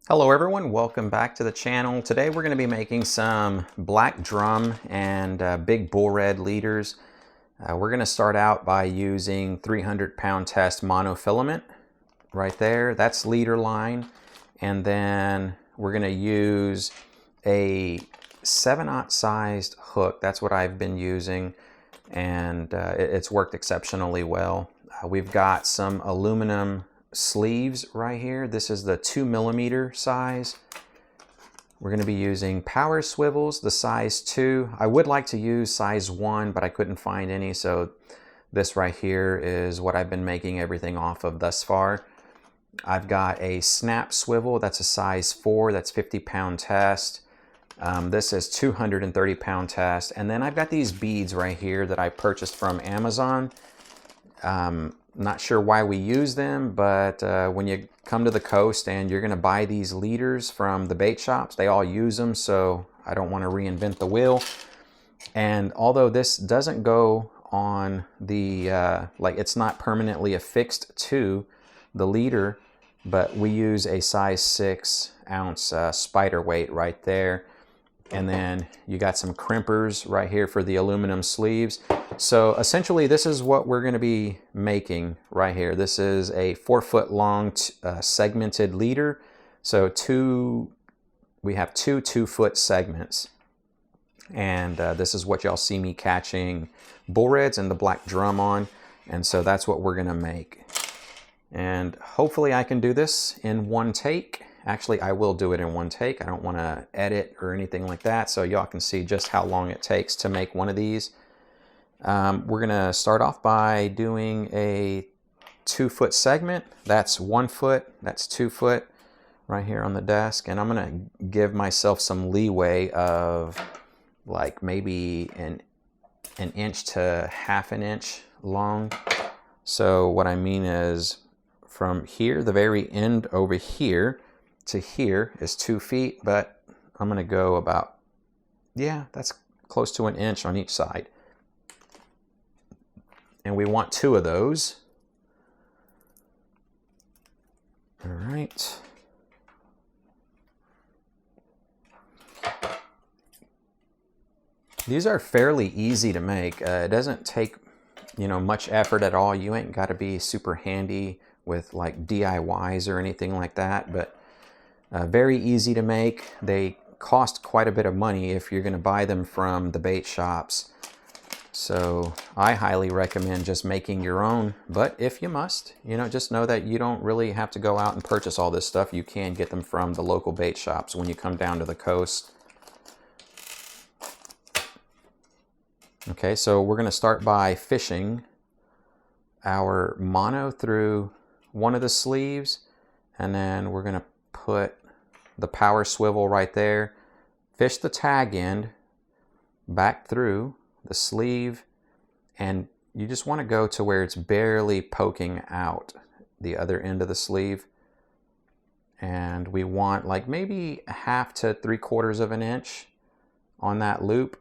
Hello everyone, welcome back to the channel. Today we're going to be making some black drum and big bull red leaders. We're going to start out by using 300-pound test monofilament right there. That's leader line. And then we're going to use a 7/0 sized hook. That's what I've been using, and it's worked exceptionally well. We've got some aluminum sleeves right here. This is the 2mm size. We're going to be using power swivels, the size 2. I would like to use size 1, but I couldn't find any, so this right here is what I've been making everything off of thus far. I've got a snap swivel, that's a size 4, that's 50-pound test. This is 230-pound test. And then I've got these beads right here that I purchased from Amazon. Not sure why we use them, but when you come to the coast and you're going to buy these leaders from the bait shops, they all use them, so I don't want to reinvent the wheel. And although this doesn't go on the, like it's not permanently affixed to the leader, but we use a size 6-ounce spider weight right there. And then you got some crimpers right here for the aluminum sleeves. So essentially this is what we're going to be making right here. This is a 4-foot long segmented leader. So we have two 2-foot segments. And this is what y'all see me catching bull reds and the black drum on. And so that's what we're going to make. And hopefully I can do this in one take. Actually, I will do it in one take. I don't want to edit or anything like that, so y'all can see just how long it takes to make one of these. We're going to start off by doing a 2-foot segment. That's 1 foot, that's 2 foot right here on the desk. And I'm going to give myself some leeway of like maybe an inch to ½ an inch long. So what I mean is from here, the very end over here, to here is 2 feet, but I'm going to go about, yeah, that's close to an inch on each side. And we want 2 of those. All right. These are fairly easy to make. It doesn't take, much effort at all. You ain't got to be super handy with like DIYs or anything like that, but very easy to make. They cost quite a bit of money if you're going to buy them from the bait shops. So I highly recommend just making your own. But if you must, just know that you don't really have to go out and purchase all this stuff. You can get them from the local bait shops when you come down to the coast. Okay, so we're going to start by fishing our mono through one of the sleeves, and then we're going to put the power swivel right there, fish the tag end back through the sleeve, and you just want to go to where it's barely poking out the other end of the sleeve. And we want like maybe ½ to 3/4 of an inch on that loop.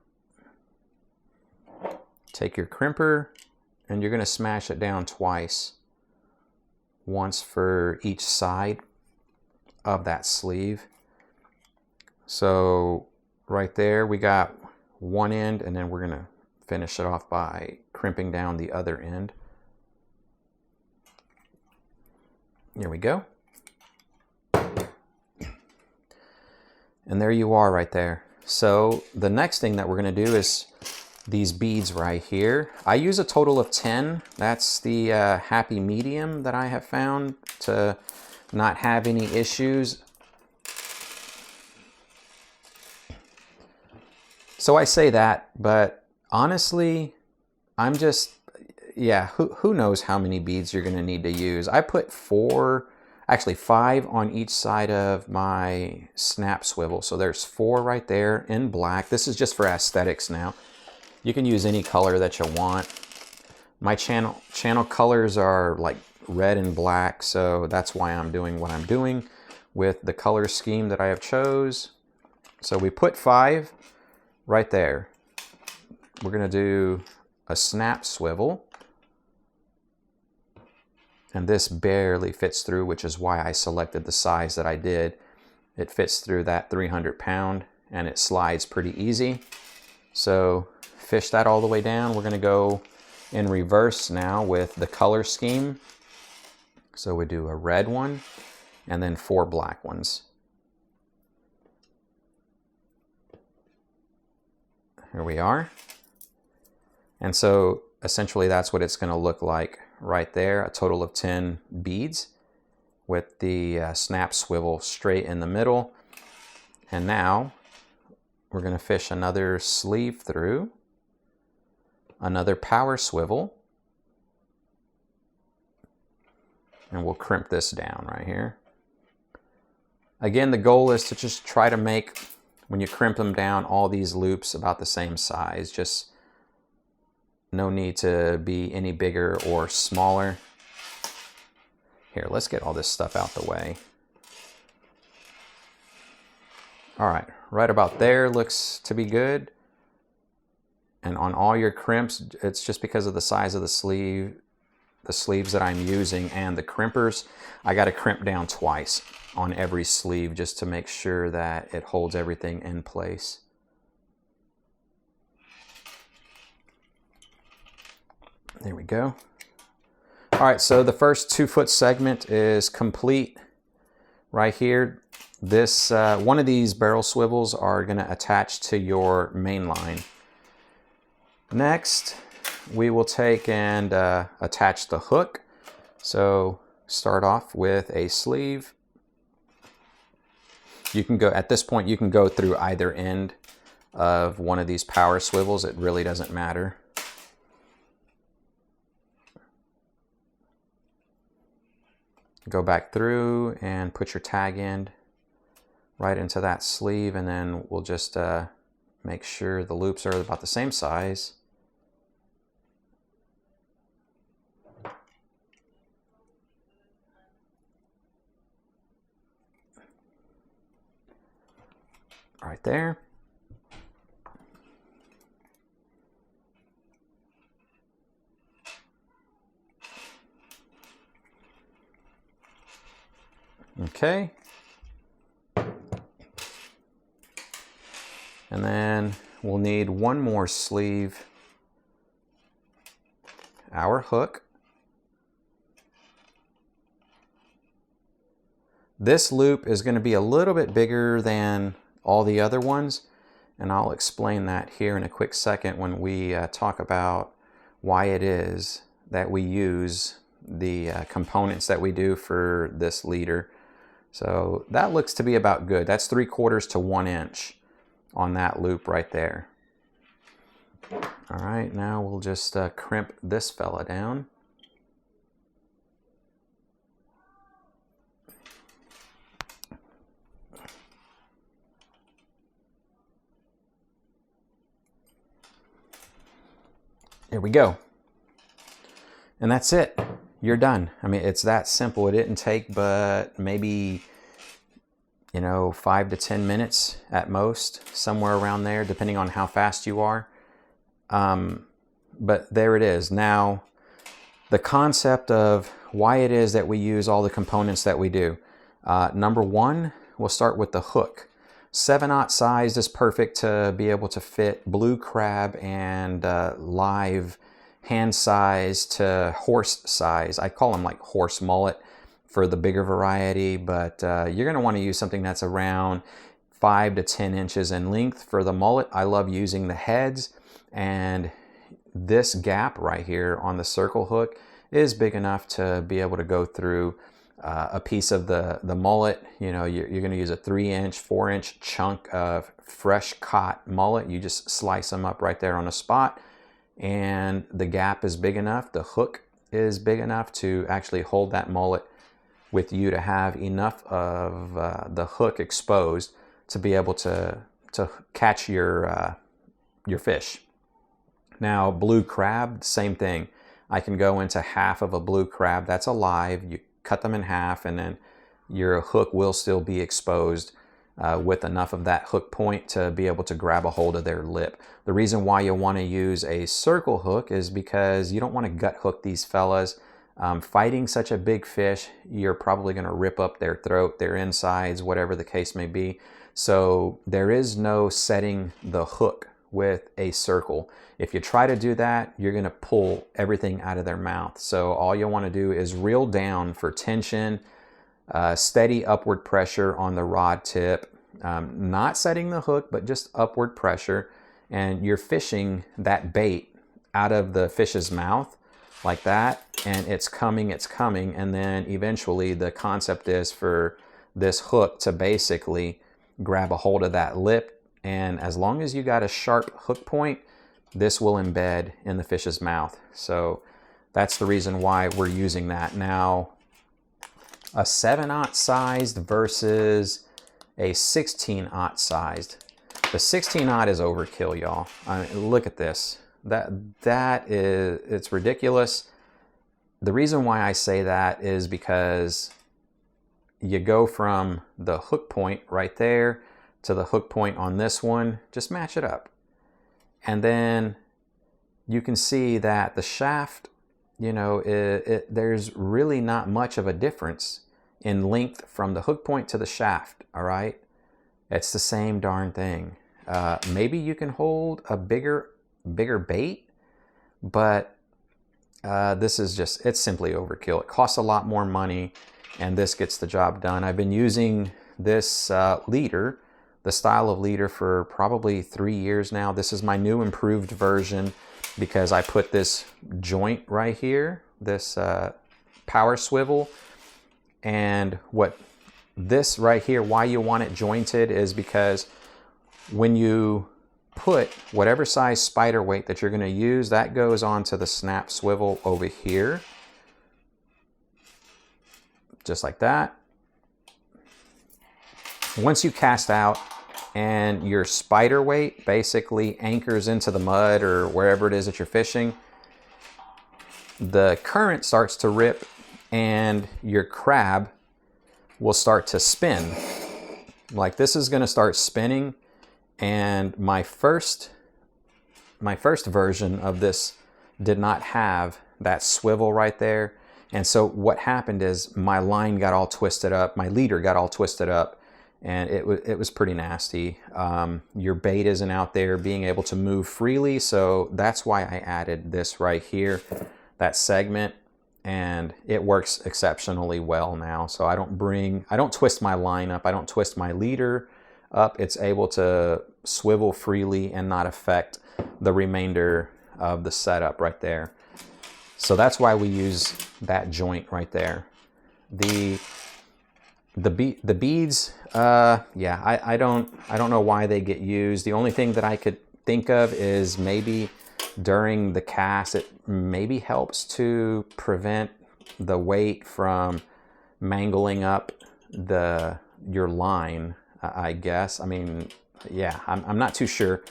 Take your crimper and you're going to smash it down twice, once for each side of that sleeve. So right there we got one end, and then we're going to finish it off by crimping down the other end. Here we go. And there you are right there. So the next thing that we're going to do is these beads right here. I use a total of 10. That's the happy medium that I have found to not have any issues. So I say that, but honestly, I'm just, yeah, who knows how many beads you're going to need to use. I put 5 on each side of my snap swivel. So there's 4 right there in black. This is just for aesthetics now. You can use any color that you want. My channel colors are like red and black, so that's why I'm doing what I'm doing with the color scheme that I have chose. So we put 5 right there. We're going to do a snap swivel, and this barely fits through, which is why I selected the size that I did. it fits through that 300 pound and it slides pretty easy. So fish that all the way down. We're going to go in reverse now with the color scheme. So we do a red one and then 4 black ones. Here we are. And so essentially that's what it's going to look like right there, a total of 10 beads with the snap swivel straight in the middle. And now we're going to fish another sleeve through, another power swivel, and we'll crimp this down right here. Again, the goal is to just try to make, when you crimp them down, all these loops about the same size. Just no need to be any bigger or smaller. Here, let's get all this stuff out the way. All right, right about there looks to be good. And on all your crimps, it's just because of the size of the sleeves that I'm using and the crimpers, I got to crimp down twice on every sleeve just to make sure that it holds everything in place. There we go. All right, so the first 2-foot segment is complete right here. This one of these barrel swivels are going to attach to your main line. Next, we will take and attach the hook. So start off with a sleeve. You can go, at this point, you can go through either end of one of these power swivels. It really doesn't matter. Go back through and put your tag end right into that sleeve, and then we'll just make sure the loops are about the same size. Right there. Okay. And then we'll need one more sleeve, our hook. This loop is going to be a little bit bigger than all the other ones, and I'll explain that here in a quick second when we talk about why it is that we use the components that we do for this leader. So that looks to be about good. That's 3/4 to 1 inch on that loop right there. All right, now we'll just crimp this fella down. There we go. And that's it. You're done. I mean, it's that simple. It didn't take but maybe, 5 to 10 minutes at most, somewhere around there, depending on how fast you are. But there it is. Now, the concept of why it is that we use all the components that we do. Number one, we'll start with the hook. 7/0 size is perfect to be able to fit blue crab and live hand size to horse size. I call them like horse mullet for the bigger variety, but you're going to want to use something that's around 5 to 10 inches in length for the mullet. I love using the heads, and this gap right here on the circle hook is big enough to be able to go through a piece of the mullet. You're going to use a 3-inch, 4-inch chunk of fresh caught mullet. You just slice them up right there on the spot, and the gap is big enough, the hook is big enough to actually hold that mullet with you to have enough of the hook exposed to be able to catch your fish. Now, blue crab, same thing. I can go into half of a blue crab that's alive. You cut them in half, and then your hook will still be exposed with enough of that hook point to be able to grab a hold of their lip. The reason why you want to use a circle hook is because you don't want to gut hook these fellas. Fighting such a big fish, you're probably going to rip up their throat, their insides, whatever the case may be. So there is no setting the hook with a circle. If you try to do that, you're going to pull everything out of their mouth. So all you want to do is reel down for tension, steady upward pressure on the rod tip, not setting the hook, but just upward pressure. And you're fishing that bait out of the fish's mouth like that, and it's coming, and then eventually the concept is for this hook to basically grab a hold of that lip, and as long as you got a sharp hook point, this will embed in the fish's mouth. So that's the reason why we're using that. Now, a 7/0 sized versus a 16/0 sized. The 16/0 is overkill, y'all. I mean, look at this. It's ridiculous. The reason why I say that is because you go from the hook point right there to the hook point on this one, just match it up. And then you can see that the shaft, you know, there's really not much of a difference in length from the hook point to the shaft, all right? It's the same darn thing. Maybe you can hold a bigger bait, but this is just, it's simply overkill. It costs a lot more money, and this gets the job done. I've been using this leader, the style of leader, for probably 3 years now. This is my new improved version because I put this joint right here, this power swivel, and what this right here, why you want it jointed is because when you put whatever size spider weight that you're going to use, that goes onto the snap swivel over here, just like that. Once you cast out and your spider weight basically anchors into the mud or wherever it is that you're fishing, the current starts to rip and your crab will start to spin. Like this is going to start spinning. And my first version of this did not have that swivel right there. And so what happened is my line got all twisted up, my leader got all twisted up, and it was pretty nasty. Your bait isn't out there being able to move freely, so that's why I added this right here, that segment, and it works exceptionally well now. So I don't twist my line up, I don't twist my leader up. It's able to swivel freely and not affect the remainder of the setup right there. So that's why we use that joint right there. The beads, yeah, I don't know why they get used. The only thing that I could think of is maybe during the cast, it maybe helps to prevent the weight from mangling up your line, I guess. I mean, yeah, I'm not too sure,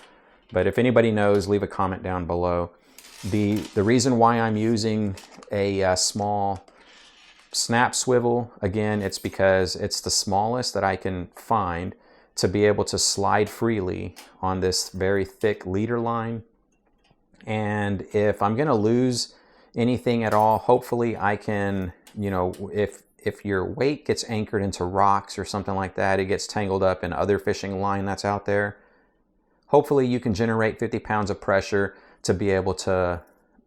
but if anybody knows, leave a comment down below. The reason why I'm using a small snap swivel, again, it's because it's the smallest that I can find to be able to slide freely on this very thick leader line. And if I'm gonna lose anything at all, hopefully I can, you know, if your weight gets anchored into rocks or something like that, it gets tangled up in other fishing line that's out there, hopefully you can generate 50 pounds of pressure to be able to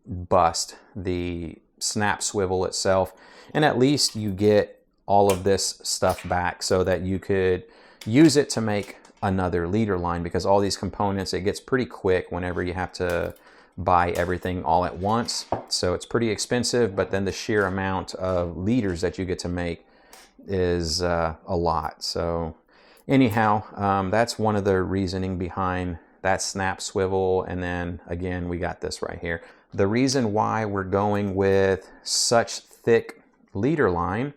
bust the snap swivel itself. And at least you get all of this stuff back so that you could use it to make another leader line, because all these components, it gets pretty quick whenever you have to buy everything all at once. So it's pretty expensive, but then the sheer amount of leaders that you get to make is a lot. So anyhow, that's one of the reasoning behind that snap swivel. And then again, we got this right here. The reason why we're going with such thick leader line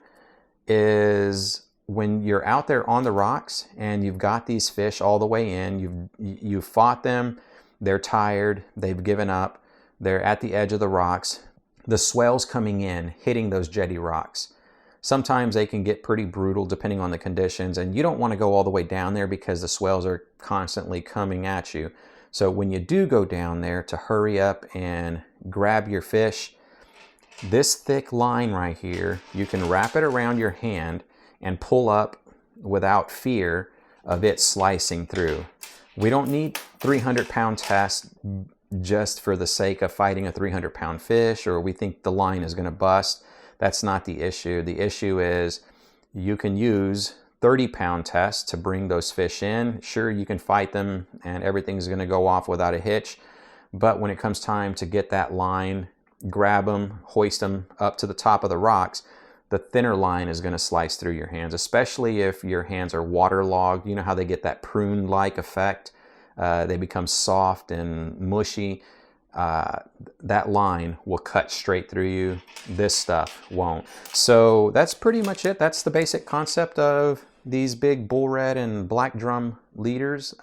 is when you're out there on the rocks and you've got these fish all the way in, you've fought them, they're tired, they've given up, they're at the edge of the rocks, the swell's coming in, hitting those jetty rocks. Sometimes they can get pretty brutal depending on the conditions, and you don't want to go all the way down there because the swells are constantly coming at you. So when you do go down there, to hurry up and grab your fish, This thick line right here, you can wrap it around your hand and pull up without fear of it slicing through. We don't need 300-pound test just for the sake of fighting a 300-pound fish, or we think the line is going to bust. That's not the issue. The issue is you can use 30-pound tests to bring those fish in. Sure, you can fight them and everything's going to go off without a hitch, but when it comes time to get that line, grab them, hoist them up to the top of the rocks, the thinner line is going to slice through your hands, especially if your hands are waterlogged. You know how they get that prune-like effect? They become soft and mushy. That line will cut straight through you. This stuff won't. So that's pretty much it. That's the basic concept of these big bull red and black drum leaders.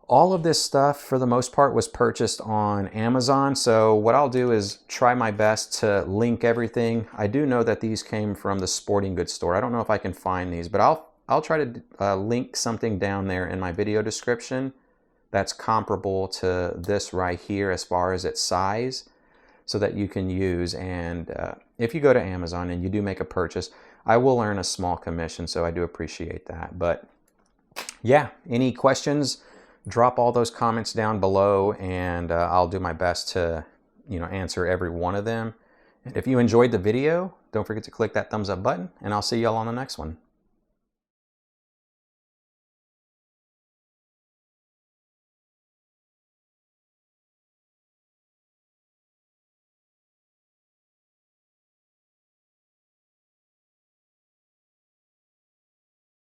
All of this stuff, for the most part, was purchased on Amazon. So what I'll do is try my best to link everything. I do know that these came from the sporting goods store. I don't know if I can find these, but I'll try to link something down there in my video description that's comparable to this right here as far as its size, so that you can use. And if you go to Amazon and you do make a purchase, I will earn a small commission, so I do appreciate that. But yeah, any questions, drop all those comments down below, and I'll do my best to answer every one of them. And if you enjoyed the video, don't forget to click that thumbs up button, and I'll see y'all on the next one.